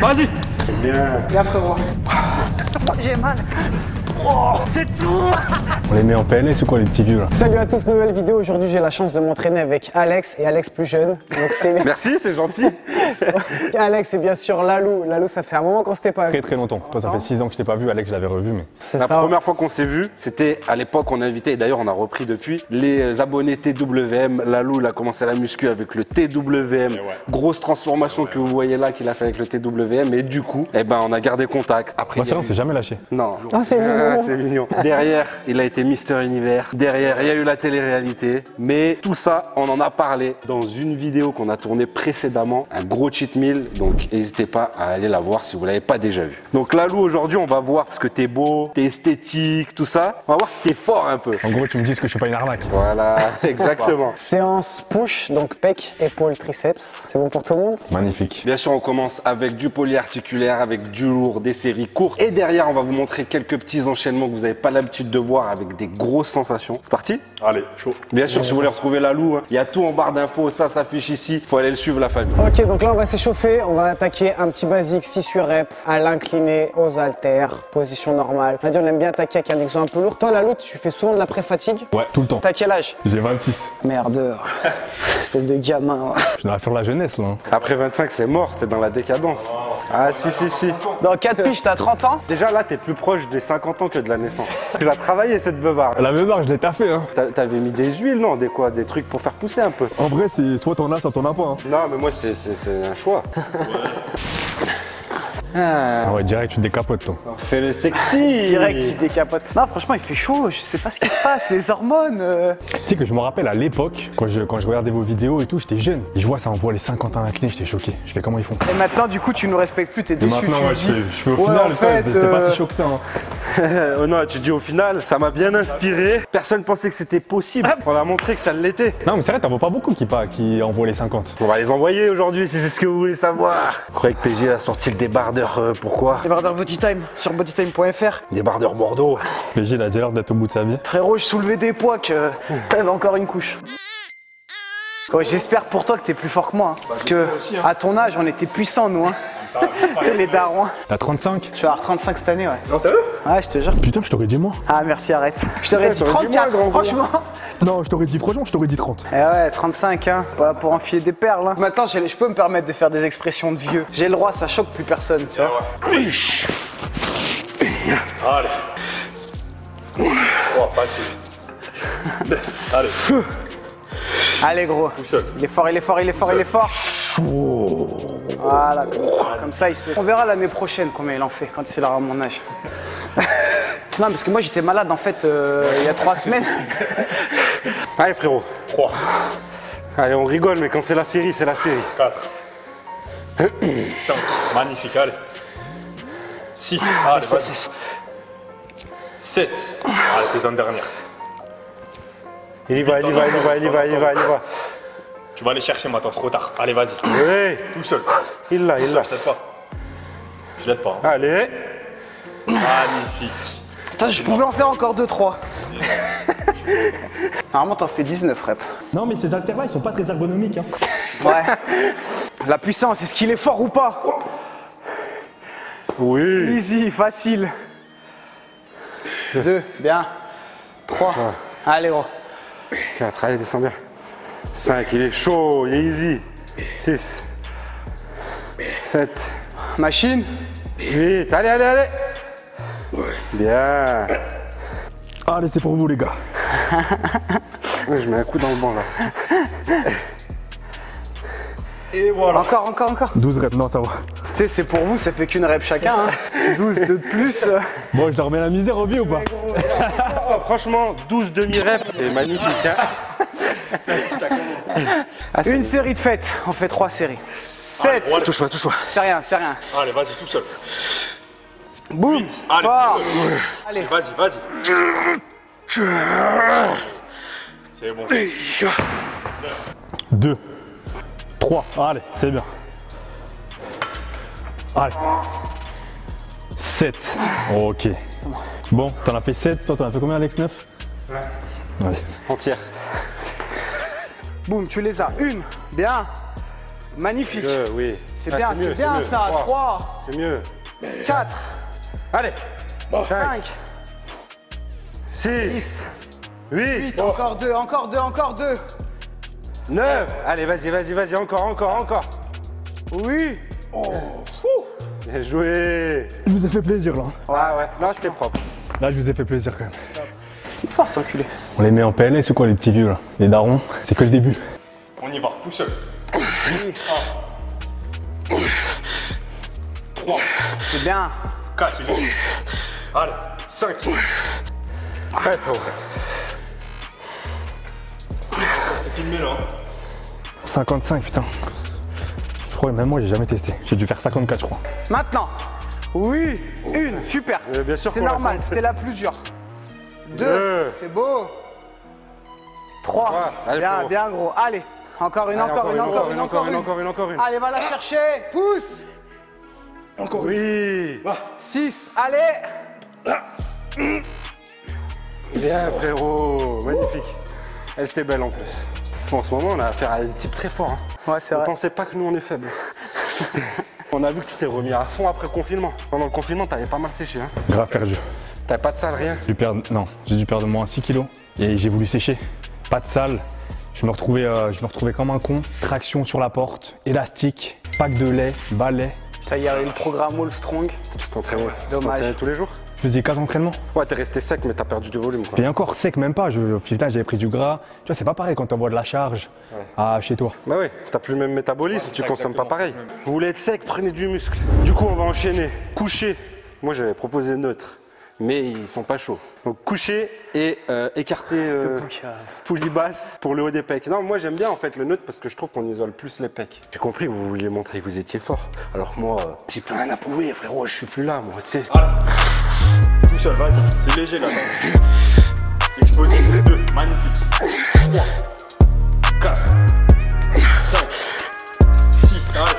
Vas-y. Bien. Bien frérot. J'ai mal. Oh, c'est tout. On les met en PLS ou quoi, les petits vieux là? Salut à tous, nouvelle vidéo. Aujourd'hui, j'ai la chance de m'entraîner avec Alex et Alex plus jeune. Donc c'est Merci, c'est gentil. Alex et bien sûr Lalou. Lalou, ça fait un moment qu'on s'était pas vu. Très longtemps. Toi, ça fait 6 ans que je t'ai pas vu, Alex, je l'avais revu, mais. C'est La ça. première fois qu'on s'est vu, c'était à l'époque on a invité, et d'ailleurs on a repris depuis, les abonnés TWM. Lalou, il a commencé la muscu avec le TWM. Grosse transformation que vous voyez là qu'il a fait avec le TWM. Et du coup, eh ben, on a gardé contact. Après, Moi, c'est vrai, on s'est jamais lâché. Non. Ah, c'est mignon. C'est mignon. Derrière, il a été Mister Univers. Derrière, il y a eu la télé-réalité. Mais tout ça, on en a parlé dans une vidéo qu'on a tournée précédemment. Un gros cheat meal. Donc, n'hésitez pas à aller la voir si vous ne l'avez pas déjà vu. Donc, Lalou, aujourd'hui, on va voir parce que t'es beau, t'es esthétique, tout ça. On va voir si t'es fort un peu. En gros, tu me dis que je suis pas une arnaque. Voilà, exactement. Séance push, donc pec, épaule, triceps. C'est bon pour tout le monde? Magnifique. Bien sûr, on commence avec du polyarticulaire, avec du lourd, des séries courtes. Et derrière, on va vous montrer quelques petits enchaînements que vous n'avez pas l'habitude de voir avec des grosses sensations. C'est parti? Allez, chaud. Bien sûr, si vous voulez retrouver Lalou, il y a tout en barre d'infos, ça s'affiche ici. Il faut aller le suivre, la famille. Ok, donc là on va s'échauffer. On va attaquer un petit basique 6 reps à l'incliné, aux haltères, position normale. On a dit on aime bien attaquer avec un exo un peu lourd. Toi, Lalou, tu fais souvent de la pré-fatigue? Ouais, tout le temps. T'as quel âge? J'ai 26. Merde. Espèce de gamin. Je suis dans la fleur de la jeunesse, là. hein. Après 25, c'est mort, t'es dans la décadence. Ah, si. Dans 4 piges, t'as 30 ans? Déjà là, t'es plus proche des 50 ans que de la naissance. Tu l'as travaillé cette beuvarde. La même barre, je l'ai taffé, hein. T'avais mis des huiles, non? Des quoi? Des trucs pour faire pousser un peu. En vrai, c'est soit t'en as, soit t'en as pas. Hein. Non, mais moi, c'est un choix. Ah ouais, direct, tu décapotes, toi. Fais le sexy. Direct, il décapote. Non, franchement, il fait chaud. Je sais pas ce qui se passe. Les hormones. Tu sais que je me rappelle à l'époque, quand je regardais vos vidéos et tout, j'étais jeune. Et je vois ça envoie les 50 ans acné, j'étais choqué. Je fais comment ils font? Et maintenant, du coup, tu nous respectes plus. T'es Et déçu. maintenant, tu me ouais, dis. je fais au Ouais, final, en fait, c'était pas si chaud que ça. Hein. Oh non, tu dis au final, ça m'a bien inspiré. Personne pensait que c'était possible. On a montré que ça l'était. Non, mais c'est vrai, t'en vois pas beaucoup qui envoient les 50. On va les envoyer aujourd'hui si c'est ce que vous voulez savoir. Je croyais que PG a sorti le débardeur. Pourquoi? Débardeur Bodytime sur bodytime.fr. Débardeur Bordeaux. PG, il a déjà l'air d'être au bout de sa vie. Frérot, je soulevais des poids que t'avais encore une couche. Ouais, j'espère pour toi que t'es plus fort que moi. Hein. Parce que à ton âge, on était puissants, nous. Hein. Tu sais, les darons. T'as 35? Je vais avoir 35 cette année, ouais. Non, sérieux? Ouais, je te jure. Putain, je t'aurais dit moi. Ah, merci, arrête. Je t'aurais dit t'aurais dit 34, moi, grand franchement. Non, je t'aurais dit, franchement, je t'aurais dit 30. Eh ouais, 35, hein. Voilà, pour enfiler des perles. Hein. Maintenant, je peux me permettre de faire des expressions de vieux. J'ai le droit, ça choque plus personne, tu vois. Allez. Oh, facile. Allez. Allez, gros. Tout seul. Il est fort, il est fort, il est fort, il est fort. Voilà, comme ça, il se... On verra l'année prochaine combien il en fait, quand il aura mon âge. Non, parce que moi, j'étais malade, en fait, il y a 3 semaines. Allez, frérot. 3, Allez, on rigole, mais quand c'est la série, c'est la série. 4, 5, magnifique, allez. 6, allez, vas-y. 7, allez, fais-en une dernière. Il y va. Tu vas aller chercher, moi, attends, c'est trop tard. Allez, vas-y. Oui, Tout seul. il l'a. Je t'aide pas. Je l'aide pas. Hein. Allez. Magnifique. Putain, je pouvais en faire encore 2-3. Normalement, t'en fais 19 reps. Non, mais ces haltères-là, ils sont pas très ergonomiques. Hein. Ouais. La puissance, est-ce qu'il est fort ou pas? Oui. Easy, facile. 2, bien. 3. Allez, gros. 4, allez, descends bien. 5, il est chaud, il est easy. 6, 7, Machine. 8, allez. Bien. Allez, c'est pour vous, les gars. Je mets un coup dans le banc là. Et voilà. Encore. 12 reps, non, ça va. Tu sais, c'est pour vous, ça fait qu'une rep chacun. Hein. 12 de plus. Bon, je leur mets la misère au vie ou pas? Oh, franchement, 12 demi-reps, c'est magnifique. Hein. Une série de fêtes. On fait 3 séries. 7. Allez, Touche-moi. C'est rien. Allez, vas-y, tout seul. Boum. Allez, Fort. tout seul. Allez. Vas-y. C'est bon. 2, 3, allez, c'est bien. Allez. 7, ok. Bon, t'en as fait 7, toi t'en as fait combien, Alex? 9? Ouais. Allez. Entière. Boum, tu les as. Une. Bien. Magnifique. 2, oui. C'est Ah, bien, mieux, c'est bien mieux. ça. 3, C'est mieux. 4, Allez. 5, 6, 6, 8, 8, encore 2, encore 2, encore 2. 9. Allez, vas-y, encore. Oui. Bien joué. Je vous ai fait plaisir là. Ah ouais, là c'était propre. Là, je vous ai fait plaisir quand même. Force enculé. On les met en PLS ou quoi, les petits vieux là? Les darons, c'est que le début. On y va, tout seul. 3, C'est bien. 4, il est. Allez, 5. Ouais, frérot. T'es filmé là. 55, putain. Je crois que même moi, j'ai jamais testé. J'ai dû faire 54, je crois. Maintenant. Oui, une, super. Bien sûr C'est qu'on normal, l'attend. c'était la plus dure. 2, Deux. c'est beau. 3, Ouais, allez, bien, frérot. bien gros. Allez, encore une, Allez, encore une. encore une. Allez, va la chercher. Pousse. Encore une. Oui. 6, allez. Bien, frérot. Magnifique. Elle, c'était belle en plus. Bon, en ce moment, on a affaire à un type très fort. Hein. Ouais, c'est Ne vrai. pensez pas que nous, on est faibles. On a vu que tu t'es remis à fond après le confinement. Pendant le confinement, t'avais pas mal séché. Hein. Grave perdu. T'avais pas de salle, rien. J'ai dû perdre moins 6 kilos et j'ai voulu sécher. Pas de salle. Je me retrouvais comme un con. Traction sur la porte, élastique, pack de lait, balai. Ça y est, le programme All Strong. Tu t'entraînais Dommage. tous les jours? Je faisais 4 entraînements. Ouais, t'es resté sec, mais t'as perdu du volume. Quoi. Et encore sec, même pas. Putain, j'avais pris du gras. Tu vois, c'est pas pareil quand t'envoies de la charge chez toi. Bah oui, t'as plus le même métabolisme, tu consommes pas pareil. Vous voulez être sec, prenez du muscle. Du coup, on va enchaîner. Coucher. Moi, j'avais proposé neutre, mais ils sont pas chauds. Donc, coucher et écarter poulie basse pour le haut des pecs. Non, moi, j'aime bien en fait le neutre parce que je trouve qu'on isole plus les pecs. J'ai compris, vous vouliez montrer que vous étiez fort. Alors que moi, j'ai plus rien à prouver, frérot, je suis plus là, moi, tu sais. Allez. Tout seul, vas-y. C'est léger là. Explosé. 2, magnifique. 3, 4, 5, 6. Allez.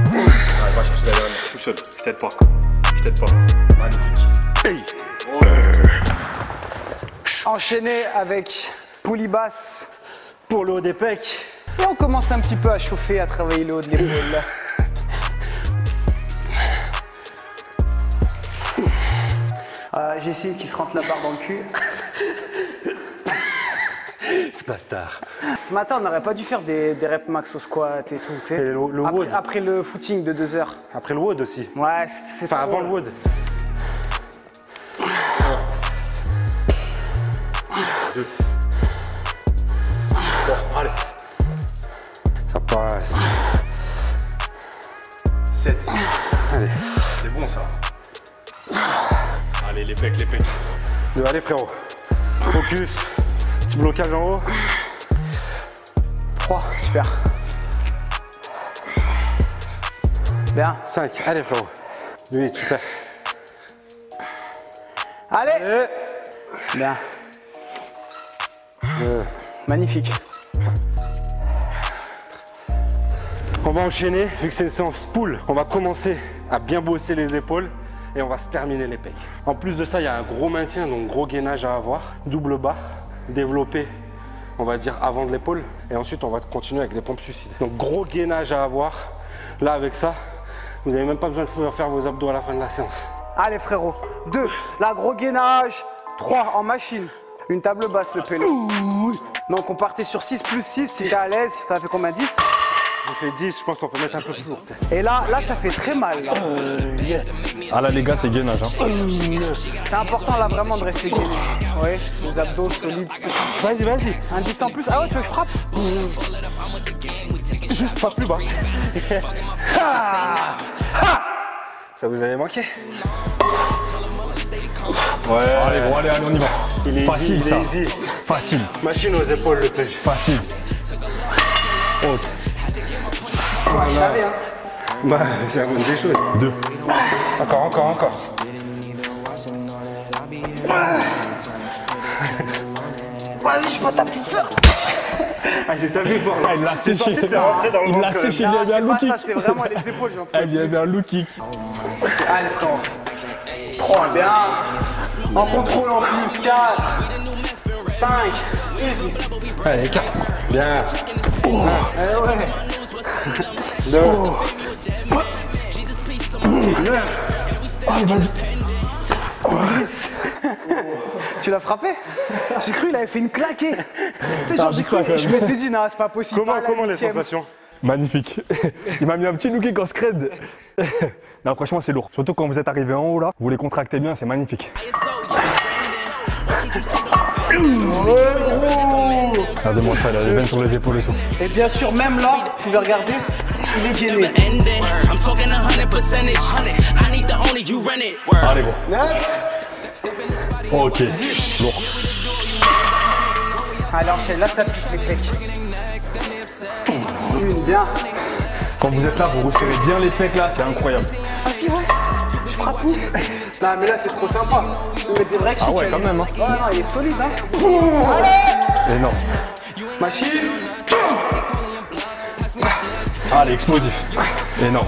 Allez, va chercher la dernière. Tout seul. Je t'aide pas. Magnifique. Hey. Enchaîné avec poulie basse. Pour le haut des pecs. Et on commence un petit peu à chauffer, à travailler le haut de l'épaule. Jessine qui se rentre la barre dans le cul. Ce bâtard. Ce matin, on n'aurait pas dû faire des reps max au squat et tout, tu sais. Et le WOD. Après le footing de 2 heures. Après le WOD aussi. Ouais, c'est Enfin, trop avant le WOD. 2. 3, allez. Ça passe. 7. Allez. C'est bon ça. Allez, les pecs. 2, allez frérot. Focus. Petit blocage en haut. 3, super. Bien. 5, allez frérot. 8, super. Allez. Et... Bien. Magnifique. On va enchaîner, vu que c'est une séance pull, on va commencer à bien bosser les épaules et on va se terminer les pecs. En plus de ça, il y a un gros maintien, donc gros gainage à avoir. Double barre, développé, on va dire avant de l'épaule. Et ensuite, on va continuer avec les pompes suicides. Donc gros gainage à avoir. Là, avec ça, vous n'avez même pas besoin de faire vos abdos à la fin de la séance. Allez frérot. 2, là gros gainage. 3, en machine. Une table basse le pélo. Donc on partait sur 6 plus 6 si t'es à l'aise. Si t'as fait combien, 10? J'ai fait 10, je pense qu'on peut mettre un peu plus lourd. Et là ça fait très mal. Là. Ah là, les gars, c'est gainage. Hein. C'est important là vraiment de rester gainé. Oui, les abdos solides. Vas-y. Un 10 en plus. Ah ouais, tu veux que je frappe? Juste pas plus bas. Ça vous avait manqué? Ouais. Allez, bon, allez, on y va. Il est Facile, easy, ça. il est easy. Facile. Machine aux épaules, le pêche. Facile. Haute. Ouais, je savais, hein. Bah, c'est la bonne des choses. 2. Encore. Vas-y, je suis pas ta petite soeur. Ah, j'ai tapé fort là. Il l'a séché. c'est rentré dans le Il l'a ventre, séché, il Non, lui a mis un c'est low pas ça, kick. c'est vraiment les épaules. J'en peux Elle lui a mis un low kick. Allez frérot. 3, bien. En contrôle en plus, 4, 5, easy. Allez, 4. Bien. Allez, ouais. 2. Tu l'as frappé? J'ai cru il avait fait une claquée. J'ai cru, Je m'étais dit non, c'est pas possible. Comment les sensations? Magnifique. Il m'a mis un petit look kick en scred. Non, franchement, c'est lourd. Surtout quand vous êtes arrivé en haut là, vous les contractez bien, c'est magnifique. Regardez-moi ça, il a les veines sur les épaules et tout. Et bien sûr, même là, tu vas regarder, il est gainé. Allez, gros. Ok, lourd. Allez, enchaîne, là ça pique les pecs. Une, bien. Quand vous êtes là, vous resserrez bien les pecs là, c'est incroyable. Ah si, ouais. Je frappe tout. Non, mais là, c'est trop sympa. Tu mets des vrais kicks. Ah ouais, quand même. Hein. Ouais, non, il est solide, hein. C'est énorme. Machine. Allez, explosif. Énorme.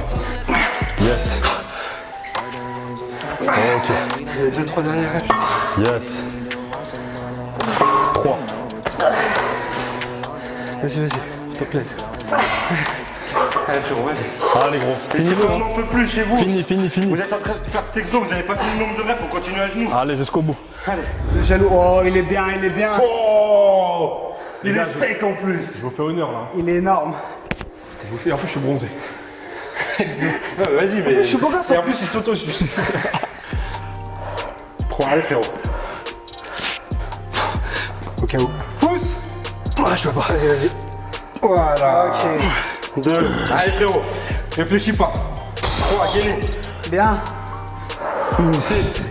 Yes. Ok. Les 2-3 dernières reps. Yes. 3. Vas-y, s'il te plaît. Allez, frérot, vas-y. Allez, gros. Fini, On n'en peut plus chez vous. Fini. Vous êtes en train de faire cet exo, vous n'avez pas fini le nombre de reps pour continuer à genoux. Allez, jusqu'au bout. Le jaloux. Oh, il est bien, il est bien. Oh, il est sec en plus. Je vous fais honneur là. Il est énorme. Je vous fais, en plus, je suis bronzé. Vas-y, mais. Je suis beau gosse. Et en plus, il s'auto-suce. 3, allez, frérot. Au cas où. Pousse. Ah, je peux pas. Vas-y. Voilà. Ok. 2. Allez, frérot. Réfléchis pas. 3, gainé. Bien. 6.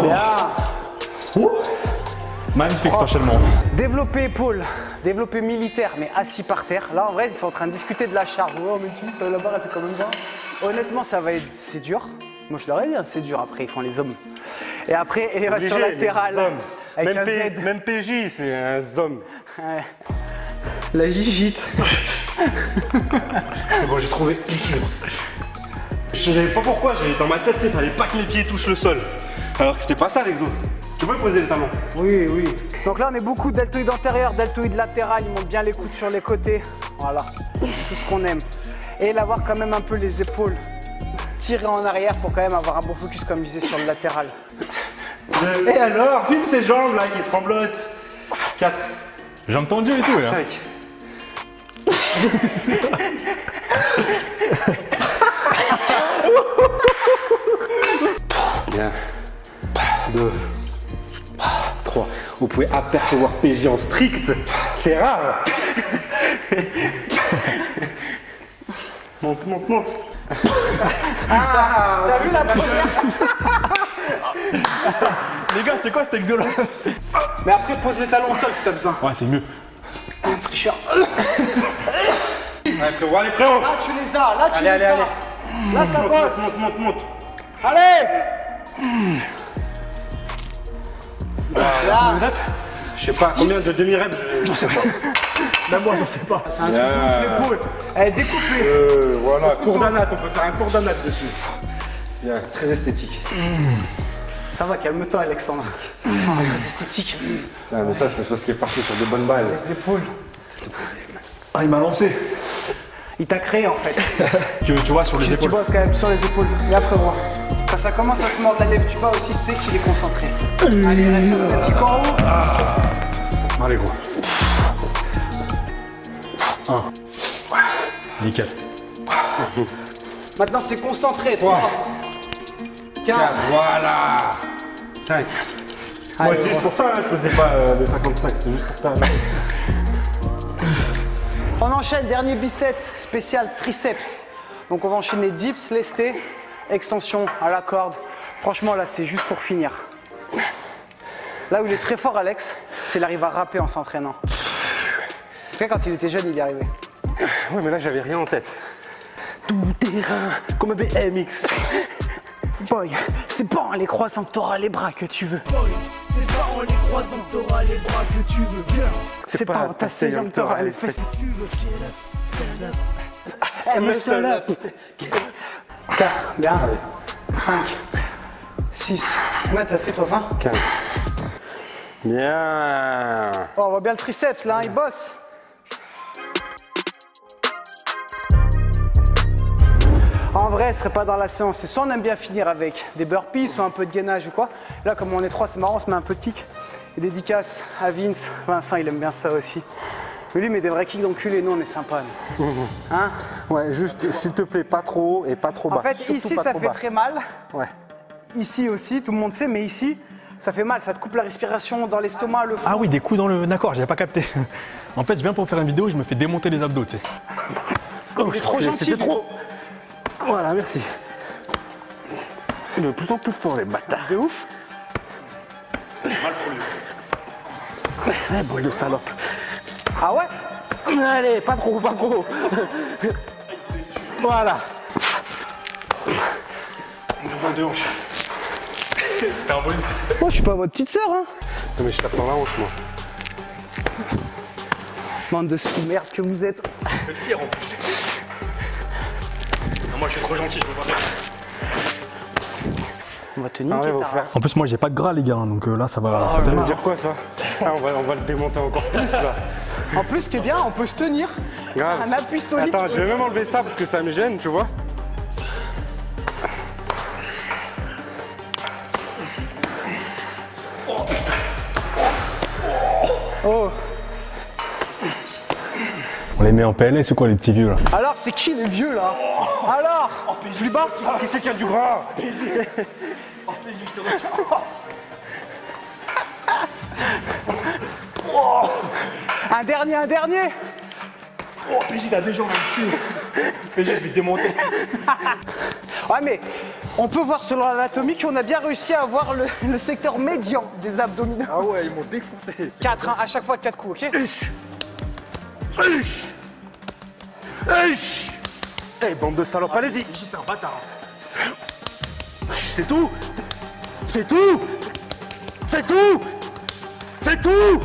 Bien. Magnifique cet enchaînement. Développé épaule, développé militaire, mais assis par terre. Là, en vrai, ils sont en train de discuter de la charge. Oh, mais tu sais, la barre, elle fait quand même bien. Honnêtement, ça va être... c'est dur. Moi, je leur ai dit, hein, c'est dur. Après, ils font les hommes. Et après, élévation latérale. Avec un Z. Même PJ, c'est un homme. Ouais. La gigite. C'est bon, j'ai trouvé l'équilibre. Je savais pas pourquoi, dans ma tête, il fallait pas que les pieds touchent le sol. Alors que c'était pas ça l'exo. Tu peux poser le talon. Oui, oui. Donc là, on est beaucoup deltoïde antérieur, deltoïde latéral. Ils montent bien les coudes sur les côtés. Voilà. Tout ce qu'on aime. Et l'avoir quand même un peu les épaules tirées en arrière pour quand même avoir un bon focus, comme je disais, sur le latéral. Et alors, filme ses jambes là qui tremblotent. 4. Jambes tendues et tout, là. 5. Bien. 2. 3. Vous pouvez apercevoir PJ en strict. C'est rare. Monte. T'as vu la première? Les gars, c'est quoi cet exo là? Mais après, pose les talons au sol si t'as besoin. Ouais, c'est mieux. Un tricheur. Allez frérot, allez frérot. Là, tu les as. Là, tu les as. Allez. Là, ça bosse. Monte. Allez. Là. Je sais pas combien de demi-reps. Je sais pas. Même moi, j'en sais pas. C'est un truc de ouf, l'épaule. Elle est découpée. Voilà, cours d'anat, on peut faire un cours d'anat dessus. Bien, très esthétique. Ça va, calme-toi, Alexandre. Très esthétique. Ah, mais ça, c'est parce qu'il est parti sur de bonnes bases. Les épaules. Ah, il m'a lancé. Il t'a créé en fait. Tu vois, sur les Tu épaules. bosses quand même sur les épaules. Et après moi. Quand ça commence à se mordre la lèvre du bas aussi, c'est qu'il est concentré. Allez, reste statique en haut. Allez, gros. 1. Nickel. Maintenant, c'est concentré. 3. 4. Voilà. 5. Moi, c'est juste pour ça, hein, je faisais pas le 55, c'était juste pour ta. On enchaîne, dernier biceps spécial triceps. Donc on va enchaîner dips, lestés, extension à la corde. Franchement là c'est juste pour finir. Là où il est très fort Alex, c'est qu'il arrive à rapper en s'entraînant. Tu sais quand il était jeune il y arrivait. Ouais, mais là, j'avais rien en tête. Tout terrain, comme un BMX. Boy, c'est bon les croissants, t'auras les bras que tu veux. Boy, c'est pas en les croisant que t'auras les bras que tu veux bien. C'est pas en t'asseyant que t'auras les fesses. Tu veux get up, stand up. Muscle up. 4, bien. 5, 6. Là t'as fait toi 20. 15. Bien. Oh, on voit bien le triceps là, il bosse. En vrai, ce serait pas dans la séance. C'est soit on aime bien finir avec des burpees, soit un peu de gainage ou quoi. Là, comme on est 3, c'est marrant, on se met un peu de kick. Et dédicace à Vince. Vincent, il aime bien ça aussi. Mais lui, il met des vrais kicks d'enculé. Nous, on est sympa. Hein? Ouais, juste, s'il te plaît, pas trop haut et pas trop bas. En fait, Surtout ici, pas ça trop fait bas. très mal. Ouais. Ici aussi, tout le monde sait, mais ici, ça fait mal. Ça te coupe la respiration dans l'estomac, le fond. Ah oui, des coups dans le... D'accord, j'avais pas capté. En fait, je viens pour faire une vidéo, je me fais démonter les abdos, tu sais. Il est trop gentil. C'était trop. Voilà, merci. De plus en plus fort, les bâtards. De ouf. Eh, bruit de salope. Ah ouais? Allez, pas trop, pas trop. Voilà. De hanche. C'était un bonus. Moi, je suis pas votre petite sœur, hein. Non, mais je tape dans la hanche, moi. Bande de sous-merde que vous êtes. Je vais le dire en plus. Non, moi je suis trop gentil, je peux pas faire. On va te niquer, Arrête, ta frère. race. En plus, moi, j'ai pas de gras, les gars, donc là, ça va... Ça veut dire quoi, ça? Ah, on va le démonter encore plus, là. En plus, ce qui est bien, on peut se tenir. Grave. Un appui solide. Attends, je vais même enlever ça parce que ça me gêne, tu vois. Oh. On les met en PLS ou quoi, les petits vieux, là? Alors, c'est qui les vieux, là? Alors? Plus bas? Qui c'est qui a du gras? Un dernier, un dernier. Oh, PJ, t'as des gens là-dessus. PJ, je vais te démonter. Ouais, mais on peut voir selon l'anatomie qu'on a bien réussi à avoir le secteur médian des abdominaux. Ah ouais, ils m'ont défoncé. 4, hein, à chaque fois 4 coups, ok? Eh, bande de salopes, allez-y. PJ, c'est un bâtard. C'est tout. C'est tout. C'est tout. C'est tout.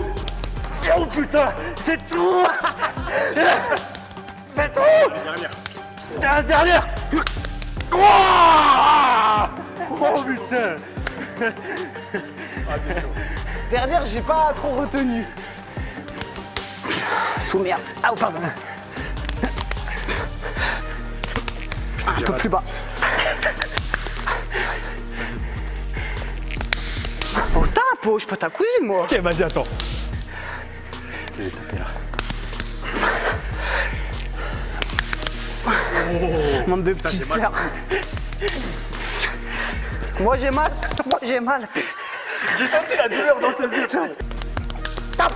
Oh putain, c'est tout. C'est tout. Dernière. La dernière. Oh, oh putain. Dernière, j'ai pas trop retenu. Sous-merde. Ah, oh, pardon. Un peu plus bas. Oh, tape, oh, je suis pas ta cousine, moi. Ok, vas-y, attends. J'ai tapé là. Monde de petites sœurs. Moi j'ai mal, moi j'ai mal. J'ai senti la douleur dans ses yeux. Tape.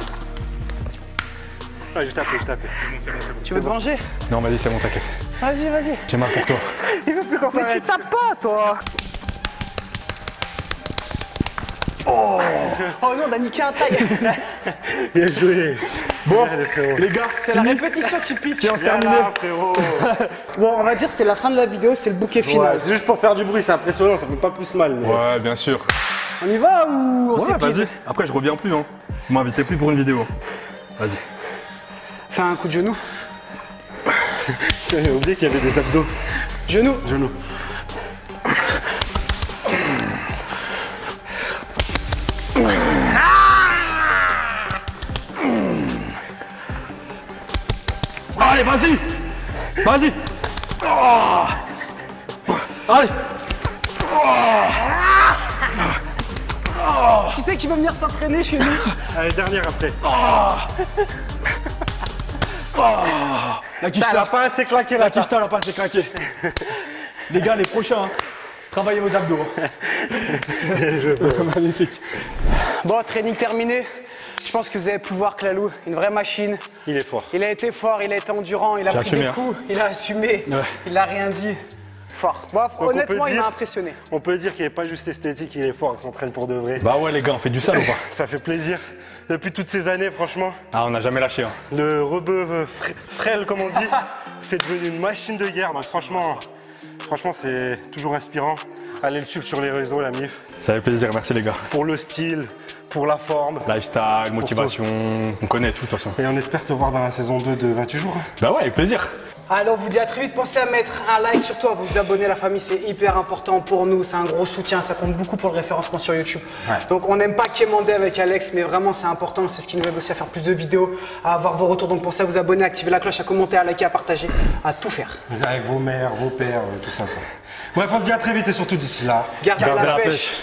Ah, j'ai tapé. C'est bon, c'est bon. Tu veux te venger? Non, vas-y, c'est bon, t'inquiète. Vas-y, vas-y. J'ai mal pour toi. Il veut plus qu'on Mais tu s'arrête. tapes pas, toi. Oh non, on a niqué un taille. Bien joué. Bon, Allez, frérot. les gars, C'est la répétition qui pique. séance Viens terminée. là, frérot. Bon, on va dire que c'est la fin de la vidéo, c'est le bouquet final. Ouais, c'est juste pour faire du bruit, c'est impressionnant, ça fait pas plus mal. Mais... Ouais, bien sûr. On y va ou on Ouais, s'épile? vas-y. Après, je reviens plus, hein. Vous m'invitez plus pour une vidéo. Vas-y. Fais un coup de genou. J'ai oublié qu'il y avait des abdos. Genou. Genou. Allez, vas-y. Vas-y. Oh. Allez. Qui c'est qui veut venir s'entraîner chez nous? Allez, dernière après. La quiche Elle a pas assez claqué La la quiche tarte. elle a pas assez craqué. Les gars, les prochains, hein. Travaillez vos abdos. Magnifique. Bon, training terminé. Je pense que vous avez pu voir Clalou, une vraie machine. Il est fort. Il a été fort, il a été endurant, il a J'ai pris assumé, des hein. coups, il a assumé, Ouais. il a rien dit. Fort. Bon, on honnêtement, peut il dire- m'a impressionné. On peut dire qu'il n'est pas juste esthétique, il est fort, il s'entraîne pour de vrai. Bah ouais, les gars, on fait du sale ou pas? Ça fait plaisir. Depuis toutes ces années, franchement, Ah, on n'a jamais lâché, hein. le rebeu frêle, comme on dit, c'est devenu une machine de guerre. Donc franchement, c'est toujours inspirant. Allez le suivre sur les réseaux, la MIF. Ça fait plaisir, merci les gars. Pour le style, pour la forme. Lifestyle, motivation, on connaît tout de toute façon. Et on espère te voir dans la saison 2 de 28 jours. Bah ouais, avec plaisir. Alors, on vous dit à très vite. Pensez à mettre un like, surtout à vous abonner. La famille, c'est hyper important pour nous. C'est un gros soutien. Ça compte beaucoup pour le référencement sur YouTube. Donc, on n'aime pas quémander avec Alex, mais vraiment, c'est important. C'est ce qui nous aide aussi à faire plus de vidéos, à avoir vos retours. Donc, pensez à vous abonner, à activer la cloche, à commenter, à liker, à partager, à tout faire. Avec vos mères, vos pères, tout ça quoi. Bref, on se dit à très vite et surtout d'ici là. Gardez la pêche.